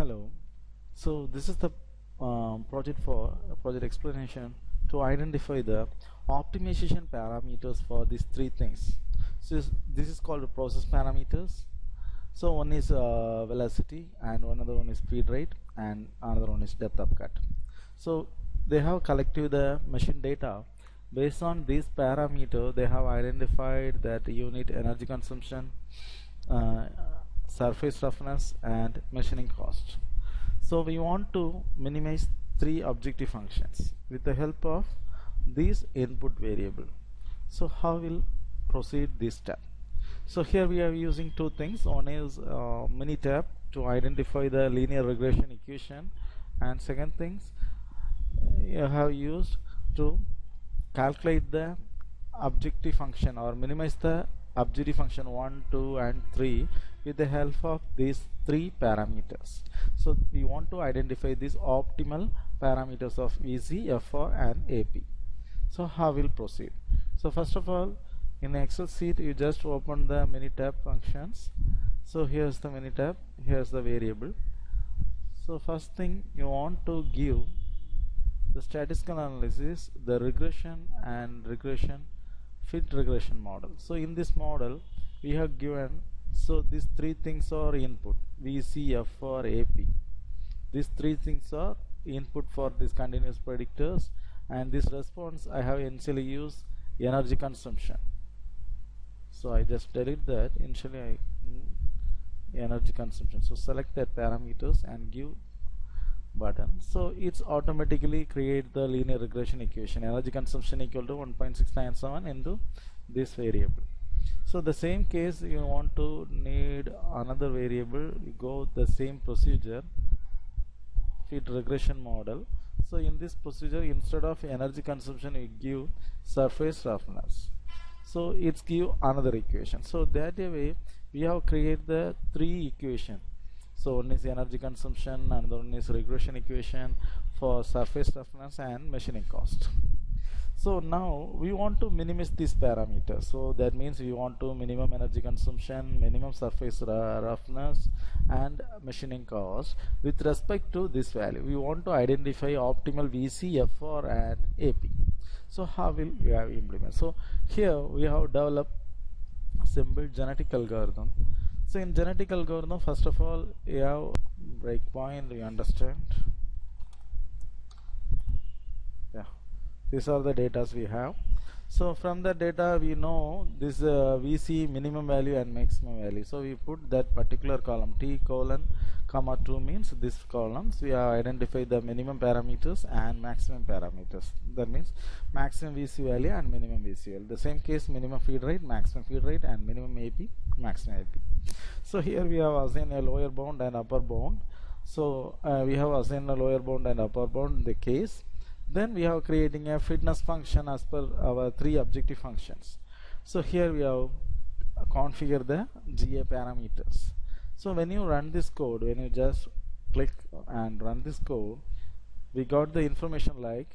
Hello. So this is the project explanation to identify the optimization parameters for these three things. So this is called process parameters. So one is velocity, and another one is feed rate, and another one is depth of cut. So they have collected the machine data. Based on these parameters, they have identified that unit energy consumption, surface roughness, and machining cost. So we want to minimize three objective functions with the help of these input variable. So how will proceed this step? So here we are using two things. One is Minitab to identify the linear regression equation, and second things you have used to calculate the objective function or minimize the objective function 1, 2, and 3 with the help of these three parameters. So we want to identify these optimal parameters of VC, FR, and AP. So how we'll proceed? So first of all, in Excel sheet you just open the Minitab functions. So here's the Minitab, here's the variable. So first thing you want to give the statistical analysis, the regression and fit regression model. So in this model we have given, so these three things are input, VC, FR, AP. These three things are input for these continuous predictors, and this response I have initially used energy consumption. So I just delete that. Initially energy consumption. So select that parameters and give button. So it's automatically create the linear regression equation, energy consumption equal to 1.697 into this variable. So the same case you want to need another variable, you go the same procedure, fit regression model. So in this procedure, instead of energy consumption you give surface roughness. So it's give another equation. So that way we have created the three equation. So one is energy consumption, another one is regression equation for surface roughness and machining cost. So now we want to minimize these parameters. So that means we want to minimum energy consumption, minimum surface roughness, and machining cost with respect to this value. We want to identify optimal VC, FR, and AP. So how will we have implement? So here we have developed simple genetic algorithm. So in genetic algorithm, first of all you have breakpoint, you understand. Yeah, these are the data we have. So from the data we know this VC minimum value and maximum value. So we put that particular column, T colon comma 2 means this columns we have identified the minimum parameters and maximum parameters. That means maximum VC value and minimum VC value. The same case, minimum feed rate, maximum feed rate, and minimum AP, maximum AP. So here we have assigned a lower bound and upper bound. So we have assigned a lower bound and upper bound in the case. Then we have creating a fitness function as per our three objective functions. So here we have configure the GA parameters. So when you run this code, when you just click and run this code, we got the information like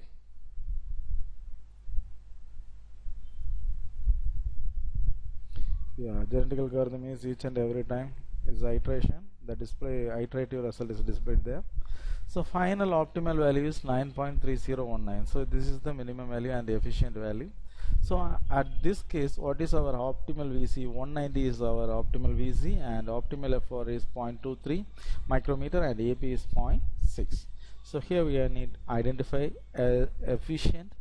genetic algorithm is each and every time is iteration. The display iterative result is displayed there. So final optimal value is 9.3019. So this is the minimum value and the efficient value. So at this case, what is our optimal VC? 190 is our optimal VC, and optimal FR is 0.23 micrometer, and AP is 0.6. So here we need identify efficient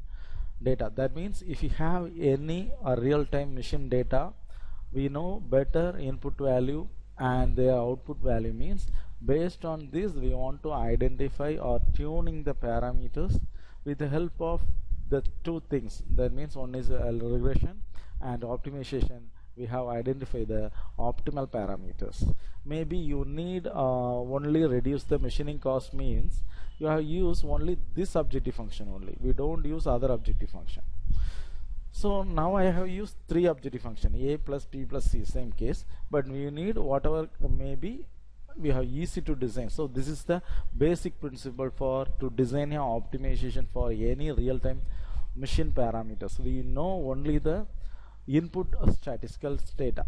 data. That means if you have any real-time machine data, we know better input value and their output value. Means based on this we want to identify or tuning the parameters with the help of the two things. That means one is regression and optimization. We have identified the optimal parameters. Maybe you need only reduce the machining cost, means you have used only this objective function only. We don't use other objective function. So now I have used three objective function, A plus B plus C, same case, but we need whatever maybe we have easy to design. So this is the basic principle for to design an optimization for any real-time machine parameters. We know only the input statistical data.